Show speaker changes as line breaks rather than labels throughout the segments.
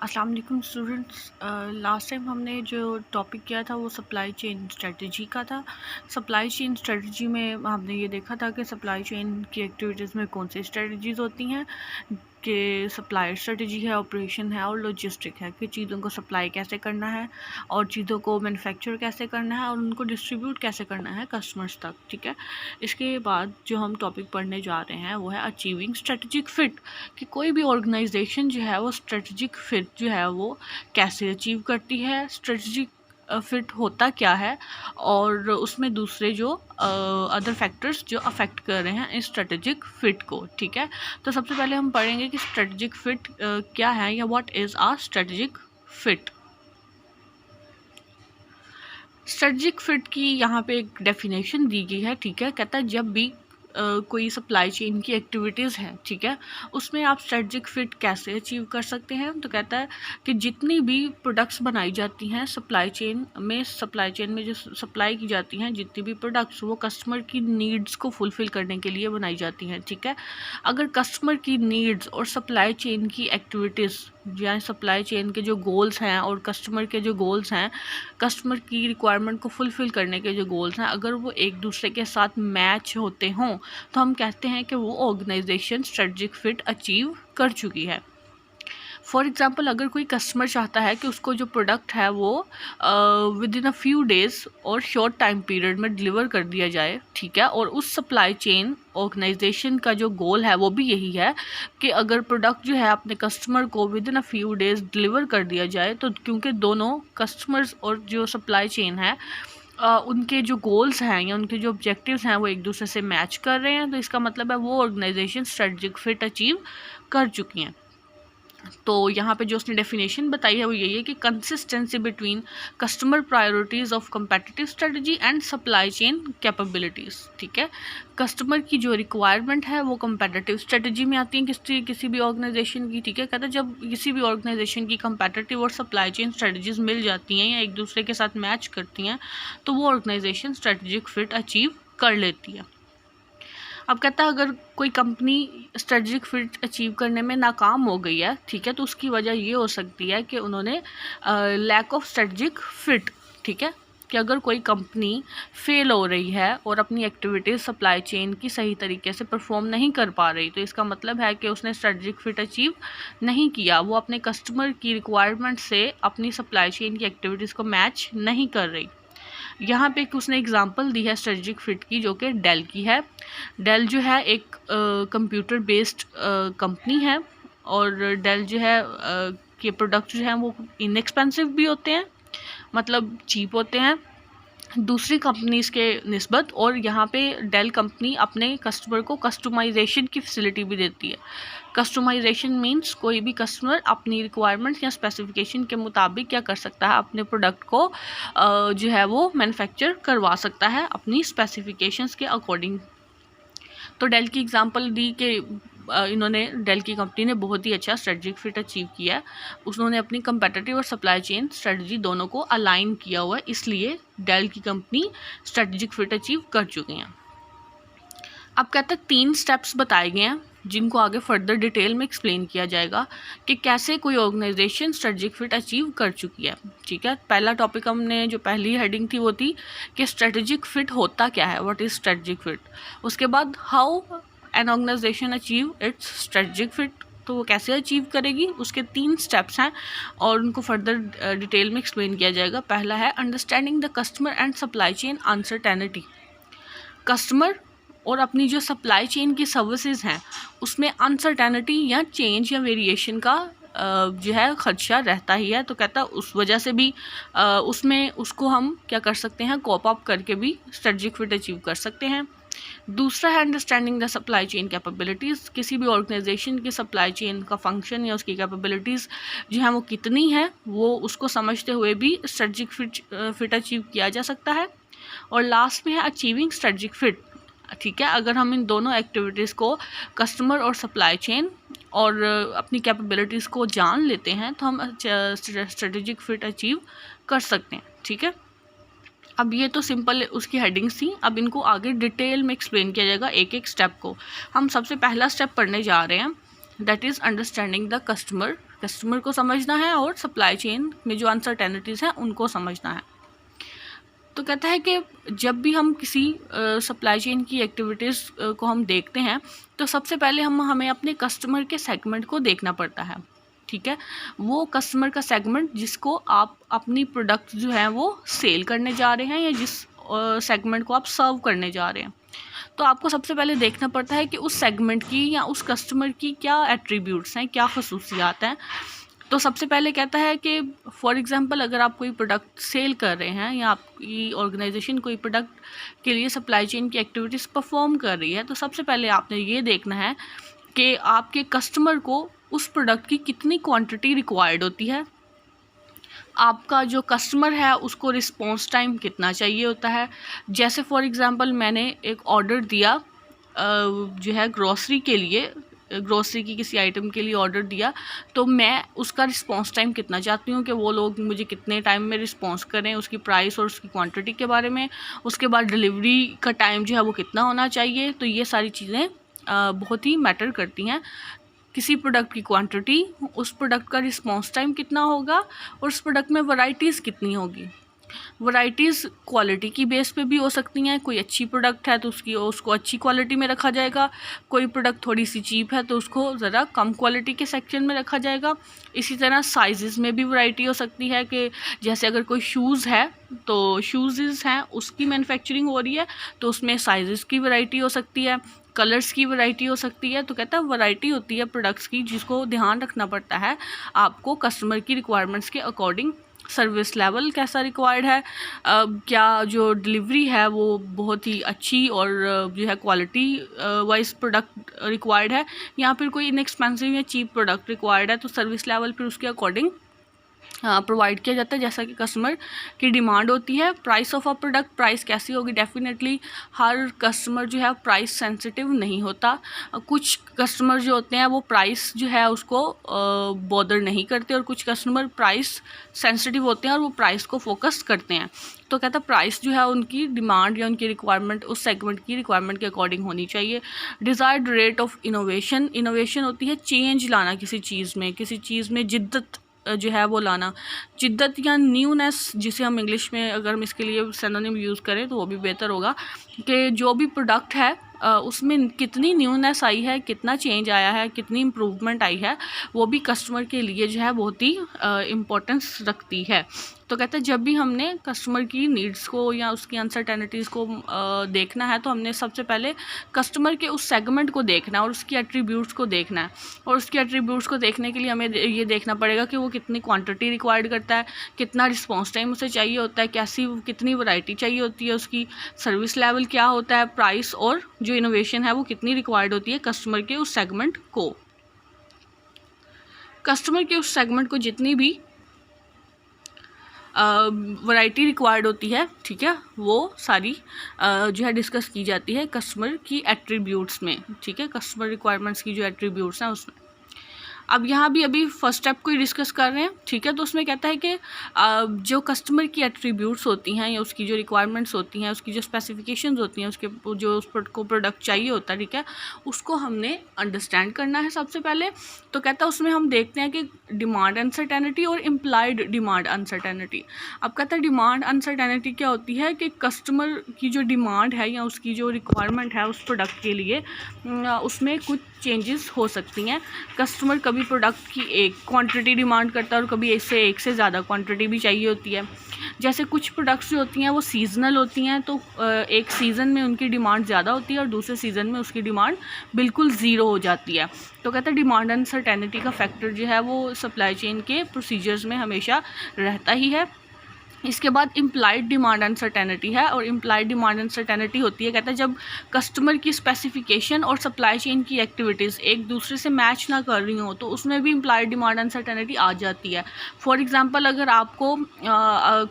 अस्सलाम वालेकुम students. Last time हमने जो टॉपिक किया था वो सप्लाई चेन स्ट्रेटजी का था। सप्लाई चेन स्ट्रेटजी में हमने ये देखा था कि सप्लाई चेन की एक्टिविटीज़ में कौन सी स्ट्रेटजीज़ होती हैं, कि सप्लायर स्ट्रेटजी है, ऑपरेशन है और लॉजिस्टिक है, कि चीज़ों को सप्लाई कैसे करना है और चीज़ों को मैन्युफैक्चर कैसे करना है और उनको डिस्ट्रीब्यूट कैसे करना है कस्टमर्स तक। ठीक है, इसके बाद जो हम टॉपिक पढ़ने जा रहे हैं वो है अचीविंग स्ट्रेटजिक फ़िट, कि कोई भी ऑर्गेनाइजेशन जो है वो स्ट्रेटजिक फ़िट जो है वो कैसे अचीव करती है, स्ट्रेटजिक फ़िट होता क्या है और उसमें दूसरे जो अदर फैक्टर्स जो अफेक्ट कर रहे हैं इस स्ट्रेटजिक फ़िट को। ठीक है, तो सबसे पहले हम पढ़ेंगे कि स्ट्रेटजिक फ़िट क्या है या what is a strategic fit. Strategic fit की यहाँ पे एक डेफिनेशन दी गई है। ठीक है, कहता है जब भी कोई सप्लाई चेन की एक्टिविटीज़ है, ठीक है, उसमें आप स्ट्रेटजिक फ़िट कैसे अचीव कर सकते हैं। तो कहता है कि जितनी भी प्रोडक्ट्स बनाई जाती हैं सप्लाई चेन में जो सप्लाई की जाती हैं जितनी भी प्रोडक्ट्स, वो कस्टमर की नीड्स को फुलफ़िल करने के लिए बनाई जाती हैं। ठीक है, अगर कस्टमर की नीड्स और सप्लाई चेन की एक्टिविटीज़ या सप्लाई चेन के जो गोल्स हैं और कस्टमर के जो गोल्स हैं, कस्टमर की रिक्वायरमेंट को फुलफ़िल करने के जो गोल्स हैं, अगर वो एक दूसरे के साथ मैच होते हों तो हम कहते हैं कि वो ऑर्गेनाइजेशन स्ट्रेटजिक फ़िट अचीव कर चुकी है। फॉर एग्ज़ाम्पल, अगर कोई कस्टमर चाहता है कि उसको जो प्रोडक्ट है वो with in a few days और शॉर्ट टाइम पीरियड में डिलीवर कर दिया जाए, ठीक है, और उस सप्लाई चेन ऑर्गेनाइजेशन का जो गोल है वो भी यही है कि अगर प्रोडक्ट जो है अपने कस्टमर को with in a few days deliver कर दिया जाए, तो क्योंकि दोनों कस्टमर्स और जो सप्लाई चेन है उनके जो गोल्स हैं या उनके जो ऑब्जेक्टिव्स हैं वो एक दूसरे से मैच कर रहे हैं, तो इसका मतलब है वो ऑर्गेनाइजेशन स्ट्रेटजिक फ़िट अचीव कर चुकी हैं। तो यहाँ पे जो उसने डेफिनेशन बताई है वो यही है कि consistency between customer priorities of competitive strategy and supply chain capabilities. ठीक है, कस्टमर की जो रिक्वायरमेंट है वो competitive स्ट्रेटजी में आती है किसी भी ऑर्गेनाइजेशन की। ठीक है, कहता है जब किसी भी ऑर्गेनाइजेशन की competitive और सप्लाई चेन स्ट्रेटजीज मिल जाती हैं या एक दूसरे के साथ मैच करती हैं तो वो ऑर्गेनाइजेशन स्ट्रेटजिक फ़िट अचीव कर लेती है। अब कहता है अगर कोई कंपनी स्ट्रेटजिक फ़िट अचीव करने में नाकाम हो गई है, ठीक है, तो उसकी वजह ये हो सकती है कि उन्होंने लैक ऑफ स्ट्रेटजिक फ़िट, ठीक है, कि अगर कोई कंपनी फेल हो रही है और अपनी एक्टिविटीज़ सप्लाई चेन की सही तरीके से परफॉर्म नहीं कर पा रही, तो इसका मतलब है कि उसने स्ट्रेटजिक फ़िट अचीव नहीं किया, वो अपने कस्टमर की रिक्वायरमेंट से अपनी सप्लाई चेन की एक्टिविटीज़ को मैच नहीं कर रही। यहाँ पे एक उसने एग्जांपल दी है स्ट्रेटजिक फ़िट की, जो कि डेल की है। डेल जो है एक कंप्यूटर बेस्ड कंपनी है और डेल जो है के प्रोडक्ट जो हैं वो इनएक्सपेंसिव भी होते हैं, मतलब चीप होते हैं दूसरी कंपनीज़ के निस्बत। और यहाँ पे डेल कंपनी अपने कस्टमर को कस्टमाइजेशन की फैसिलिटी भी देती है। कस्टमाइजेशन मींस कोई भी कस्टमर अपनी रिक्वायरमेंट्स या स्पेसिफिकेशन के मुताबिक क्या कर सकता है, अपने प्रोडक्ट को जो है वो मैन्युफैक्चर करवा सकता है अपनी स्पेसिफिकेशंस के अकॉर्डिंग। तो डेल की एग्जांपल दी कि इन्होंने डेल की कंपनी ने बहुत ही अच्छा स्ट्रेटजिक फ़िट अचीव किया है। उन्होंने अपनी कंपेटिटिव और सप्लाई चेन स्ट्रेटजी दोनों को अलाइन किया हुआ है, इसलिए डेल की कंपनी स्ट्रेटजिक फ़िट अचीव कर चुकी हैं। अब कहते हैं 3 स्टेप्स बताए गए हैं जिनको आगे फर्दर डिटेल में एक्सप्लेन किया जाएगा कि कैसे कोई ऑर्गेनाइजेशन स्ट्रेटजिक फ़िट अचीव कर चुकी है। ठीक है, पहला टॉपिक हमने जो पहली हेडिंग थी वो थी कि स्ट्रेटजिक फ़िट होता क्या है, व्हाट इज़ स्ट्रेटजिक फ़िट। उसके बाद how an organisation achieve its strategic fit, तो वो कैसे अचीव करेगी, उसके 3 स्टेप्स हैं और उनको फर्दर डिटेल में एक्सप्लेन किया जाएगा। पहला है understanding the customer and supply chain uncertainty. Customer और अपनी जो सप्लाई चेन की सर्विसेज हैं उसमें अनसर्टेनिटी या चेंज या वेरिएशन का जो है खदशा रहता ही है। तो कहता है उस वजह से भी उसमें उसको हम क्या कर सकते हैं, कॉप अप करके भी स्ट्रेटजिक फ़िट अचीव कर सकते हैं। दूसरा है understanding the supply chain capabilities. किसी भी ऑर्गेनाइजेशन की सप्लाई चेन का फंक्शन या उसकी कैपेबिलिटीज़ जो है वो कितनी है, वो उसको समझते हुए भी स्ट्रेटजिक फ़िट अचीव किया जा सकता है। और लास्ट में है अचीविंग स्ट्रेटजिक फ़िट। ठीक है, अगर हम इन दोनों एक्टिविटीज़ को कस्टमर और सप्लाई चेन और अपनी कैपेबिलिटीज़ को जान लेते हैं तो हम स्ट्रेटजिक फ़िट अचीव कर सकते हैं। ठीक है, अब ये तो सिंपल उसकी हेडिंग्स थी, अब इनको आगे डिटेल में एक्सप्लेन किया जाएगा एक एक स्टेप को। हम सबसे पहला स्टेप पढ़ने जा रहे हैं, that is understanding the customer customer को समझना है और सप्लाई चेन में जो अनसर्टेनिटीज़ हैं उनको समझना है। तो कहता है कि जब भी हम किसी सप्लाई चेन की एक्टिविटीज़ को हम देखते हैं तो सबसे पहले हमें अपने कस्टमर के सेगमेंट को देखना पड़ता है, ठीक है। वो कस्टमर का सेगमेंट जिसको आप अपनी प्रोडक्ट जो है वो सेल करने जा रहे हैं या जिस सेगमेंट को आप सर्व करने जा रहे हैं, तो आपको सबसे पहले देखना पड़ता है कि उस सेगमेंट की या उस कस्टमर की क्या एट्रीब्यूट्स हैं, क्या खसूसियात हैं। तो सबसे पहले कहता है कि फॉर एग्ज़ाम्पल अगर आप कोई प्रोडक्ट सेल कर रहे हैं या आपकी ऑर्गेनाइजेशन कोई प्रोडक्ट के लिए सप्लाई चेन की एक्टिविटीज़ परफॉर्म कर रही है, तो सबसे पहले आपने ये देखना है कि आपके कस्टमर को उस प्रोडक्ट की कितनी क्वांटिटी रिक्वायर्ड होती है, आपका जो कस्टमर है उसको रिस्पॉन्स टाइम कितना चाहिए होता है। जैसे फॉर एग्ज़ाम्पल मैंने एक ऑर्डर दिया जो है ग्रॉसरी के लिए, ग्रॉसरी की किसी आइटम के लिए ऑर्डर दिया, तो मैं उसका रिस्पॉन्स टाइम कितना चाहती हूँ कि वो लोग मुझे कितने टाइम में रिस्पॉन्स करें, उसकी प्राइस और उसकी क्वांटिटी के बारे में। उसके बाद डिलीवरी का टाइम जो है वो कितना होना चाहिए। तो ये सारी चीज़ें बहुत ही मैटर करती हैं। किसी प्रोडक्ट की क्वांटिटी, उस प्रोडक्ट का रिस्पॉन्स टाइम कितना होगा और उस प्रोडक्ट में वैरायटीज़ कितनी होगी। वैरायटीज़ क्वालिटी की बेस पे भी हो सकती हैं। कोई अच्छी प्रोडक्ट है तो उसको अच्छी क्वालिटी में रखा जाएगा, कोई प्रोडक्ट थोड़ी सी चीप है तो उसको ज़रा कम क्वालिटी के सेक्शन में रखा जाएगा। इसी तरह साइज़ में भी वैरायटी हो सकती है कि जैसे अगर कोई शूज़ है तो शूज़ हैं उसकी मैन्युफैक्चरिंग हो रही है तो उसमें साइज़ की वैरायटी हो सकती है, कलर्स की वैरायटी हो सकती है। तो कहता है वैरायटी होती है प्रोडक्ट्स की जिसको ध्यान रखना पड़ता है आपको कस्टमर की रिक्वायरमेंट्स के अकॉर्डिंग। सर्विस लेवल कैसा रिक्वायर्ड है, क्या जो डिलीवरी है वो बहुत ही अच्छी और जो है क्वालिटी वाइज प्रोडक्ट रिक्वायर्ड है या फिर कोई इनएक्सपेंसिव या चीप प्रोडक्ट रिक्वायर्ड है, तो सर्विस लेवल फिर उसके अकॉर्डिंग प्रोवाइड किया जाता है जैसा कि कस्टमर की डिमांड होती है। Price of a product, price कैसी होगी, डेफिनेटली हर कस्टमर जो है प्राइस सेंसिटिव नहीं होता। कुछ कस्टमर जो होते हैं वो प्राइस जो है उसको बॉदर नहीं करते और कुछ कस्टमर प्राइस सेंसिटिव होते हैं और वो प्राइस को फोकस करते हैं। तो कहता है प्राइस जो है उनकी डिमांड या उनकी रिक्वायरमेंट उस सेगमेंट की रिक्वायरमेंट के अकॉर्डिंग होनी चाहिए। Desired rate of innovation, innovation होती है चेंज लाना किसी चीज़ में जिद्दत जो है वो लाना, जिद्दत या न्यूनेस जिसे हम इंग्लिश में अगर हम इसके लिए सिनोनिम यूज़ करें तो वो भी बेहतर होगा कि जो भी प्रोडक्ट है उसमें कितनी न्यूनेस आई है, कितना चेंज आया है, कितनी इम्प्रूवमेंट आई है, वो भी कस्टमर के लिए जो है बहुत ही इम्पोर्टेंस रखती है। तो कहते हैं जब भी हमने कस्टमर की नीड्स को या उसकी अनसर्टेनिटीज़ को देखना है तो हमने सबसे पहले कस्टमर के उस सेगमेंट को देखना है और उसकी एट्रीब्यूट्स को देखना है। और उसकी एट्रीब्यूट्स को देखने के लिए हमें ये देखना पड़ेगा कि वो कितनी क्वांटिटी रिक्वायर्ड करता है, कितना रिस्पॉन्स टाइम उसे चाहिए होता है, कितनी वैरायटी चाहिए होती है, उसकी सर्विस लेवल क्या होता है, प्राइस और जो इनोवेशन है वो कितनी रिक्वायर्ड होती है कस्टमर के उस सेगमेंट को। कस्टमर के उस सेगमेंट को जितनी भी वैरायटी रिक्वायर्ड होती है, ठीक है, वो सारी जो है डिस्कस की जाती है कस्टमर की एट्रीब्यूट्स में, ठीक है, कस्टमर रिक्वायरमेंट्स की जो एट्रीब्यूट्स हैं उसमें। अब यहाँ भी अभी फर्स्ट स्टेप को ही डिस्कस कर रहे हैं, ठीक है। तो उसमें कहता है कि जो कस्टमर की एट्रीब्यूट्स होती हैं या उसकी जो रिक्वायरमेंट्स होती हैं, उसकी जो स्पेसिफिकेशंस होती हैं, उसके जो उस को प्रोडक्ट चाहिए होता है, ठीक है, उसको हमने अंडरस्टैंड करना है सबसे पहले। तो कहता है उसमें हम देखते हैं कि डिमांड अनसर्टेनिटी और इम्प्लाइड डिमांड अनसर्टेनिटी। अब कहता है डिमांड अनसर्टेनिटी क्या होती है कि कस्टमर की जो डिमांड है या उसकी जो रिक्वायरमेंट है उस प्रोडक्ट के लिए उसमें कुछ चेंजेस हो सकती हैं। कस्टमर कभी प्रोडक्ट की एक क्वांटिटी डिमांड करता है और कभी इससे एक से ज़्यादा क्वांटिटी भी चाहिए होती है। जैसे कुछ प्रोडक्ट्स जो होती हैं वो सीजनल होती हैं, तो एक सीज़न में उनकी डिमांड ज़्यादा होती है और दूसरे सीज़न में उसकी डिमांड बिल्कुल ज़ीरो हो जाती है। तो कहते हैं डिमांड अनसर्टेनिटी का फैक्टर जो है वो सप्लाई चेन के प्रोसीजर्स में हमेशा रहता ही है। इसके बाद इम्प्लाइड डिमांड अनसर्टेनिटी है, और इम्प्लाइड डिमांड अनसर्टेनिटी होती है कहता है जब कस्टमर की स्पेसिफिकेशन और सप्लाई चेन की एक्टिविटीज़ एक दूसरे से मैच ना कर रही हो, तो उसमें भी इम्प्लाइड डिमांड अनसर्टेनिटी आ जाती है। फॉर एग्जांपल अगर आपको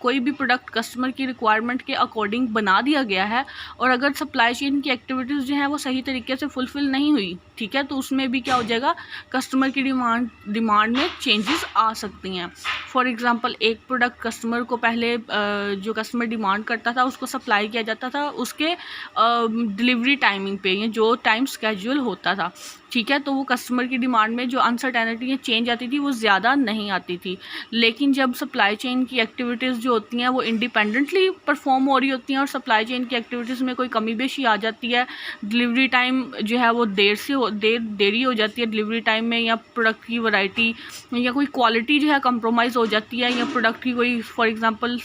कोई भी प्रोडक्ट कस्टमर की रिक्वायरमेंट के अकॉर्डिंग बना दिया गया है और अगर सप्लाई चेन की एक्टिविटीज़ जो हैं वो सही तरीके से फुलफ़िल नहीं हुई, ठीक है, तो उसमें भी क्या हो जाएगा, कस्टमर की डिमांड में चेंजेस आ सकती हैं। फॉर एग्जांपल एक प्रोडक्ट कस्टमर को पहले जो कस्टमर डिमांड करता था उसको सप्लाई किया जाता था उसके डिलीवरी टाइमिंग पे, या जो टाइम स्केड्यूल होता था, ठीक है। तो वो कस्टमर की डिमांड में जो अनसर्टेनिटी या चेंज आती थी वो ज़्यादा नहीं आती थी। लेकिन जब सप्लाई चेन की एक्टिविटीज़ जो होती हैं वो इंडिपेंडेंटली परफॉर्म हो रही होती हैं और सप्लाई चेन की एक्टिविटीज़ में कोई कमी बेशी आ जाती है, डिलीवरी टाइम जो है वो देरी हो जाती है डिलीवरी टाइम में, या प्रोडक्ट की वैरायटी या कोई क्वालिटी जो है कंप्रोमाइज़ हो जाती है, या प्रोडक्ट की कोई फॉर एग्जांपल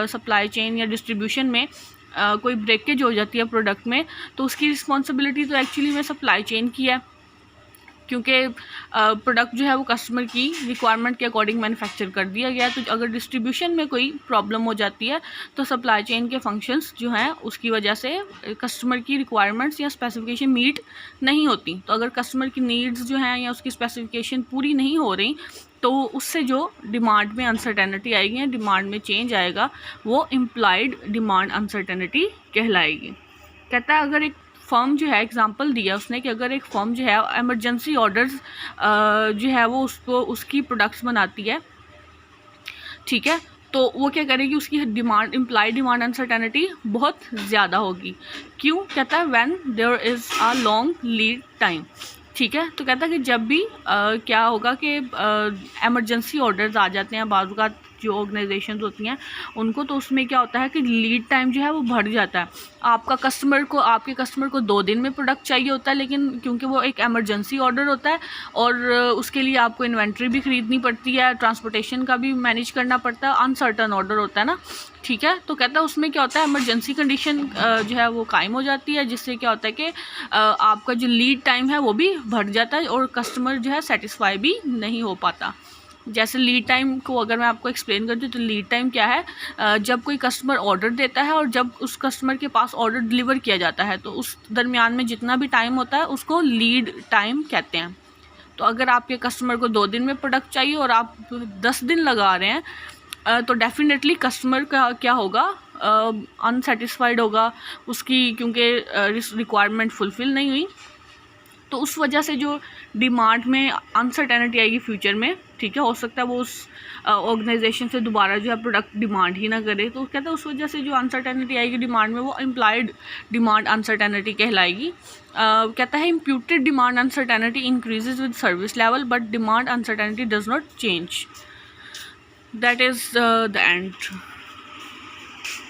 सप्लाई चेन या डिस्ट्रीब्यूशन में कोई ब्रेकेज हो जाती है प्रोडक्ट में, तो उसकी रिस्पॉन्सिबिलिटी तो एक्चुअली में सप्लाई चेन की है, क्योंकि प्रोडक्ट जो है वो कस्टमर की रिक्वायरमेंट के अकॉर्डिंग मैन्युफैक्चर कर दिया गया। तो अगर डिस्ट्रीब्यूशन में कोई प्रॉब्लम हो जाती है तो सप्लाई चेन के फंक्शंस जो हैं उसकी वजह से कस्टमर की रिक्वायरमेंट्स या स्पेसिफिकेशन मीट नहीं होती। तो अगर कस्टमर की नीड्स जो हैं या उसकी स्पेसिफिकेशन पूरी नहीं हो रही तो उससे जो डिमांड में अनसर्टेनिटी आएगी या डिमांड में चेंज आएगा वो इम्प्लाइड डिमांड अनसर्टेनिटी कहलाएगी। कहता है अगर एक फर्म जो है, एग्जांपल दिया उसने कि अगर एक फर्म जो है इमरजेंसी ऑर्डर्स जो है वो उसको उसकी प्रोडक्ट्स बनाती है, ठीक है, तो वो क्या करेगी, उसकी डिमांड इम्प्लाई डिमांड अनसर्टेनिटी बहुत ज़्यादा होगी। क्यों? कहता है when there is a long lead time. ठीक है, तो कहता है कि जब भी क्या होगा कि एमरजेंसी ऑर्डर्स आ जाते हैं बाज़ औक़ात जो ऑर्गेनाइजेशंस होती हैं उनको, तो उसमें क्या होता है कि लीड टाइम जो है वो बढ़ जाता है। आपके कस्टमर को 2 दिन में प्रोडक्ट चाहिए होता है, लेकिन क्योंकि वो एक एमरजेंसी ऑर्डर होता है और उसके लिए आपको इन्वेंट्री भी ख़रीदनी पड़ती है, ट्रांसपोर्टेशन का भी मैनेज करना पड़ता है, अनसर्टन ऑर्डर होता है ना। ठीक है, तो कहता है उसमें क्या होता है, इमरजेंसी कंडीशन जो है वो कायम हो जाती है, जिससे क्या होता है कि आपका जो लीड टाइम है वो भी बढ़ जाता है और कस्टमर जो है सेटिस्फाई भी नहीं हो पाता। जैसे लीड टाइम को अगर मैं आपको एक्सप्लेन करती हूँ तो लीड टाइम क्या है, जब कोई कस्टमर ऑर्डर देता है और जब उस कस्टमर के पास ऑर्डर डिलीवर किया जाता है तो उस दरमियान में जितना भी टाइम होता है उसको लीड टाइम कहते हैं। तो अगर आपके कस्टमर को 2 दिन में प्रोडक्ट चाहिए और आप 10 दिन लगा रहे हैं तो डेफिनेटली कस्टमर का क्या होगा, अनसेटिस्फाइड होगा उसकी, क्योंकि रिक्वायरमेंट फुलफ़िल नहीं हुई। तो उस वजह से जो डिमांड में अनसर्टेनिटी आएगी फ्यूचर में, ठीक है, हो सकता है वो उस ऑर्गेनाइजेशन से दोबारा जो है प्रोडक्ट डिमांड ही ना करे। तो कहते हैं उस वजह से जो अनसर्टेनिटी आएगी डिमांड में वो इम्प्लाइड डिमांड अनसर्टेनिटी कहलाएगी। कहता है imputed demand uncertainty increases with service level but demand uncertainty does not change. That is the end.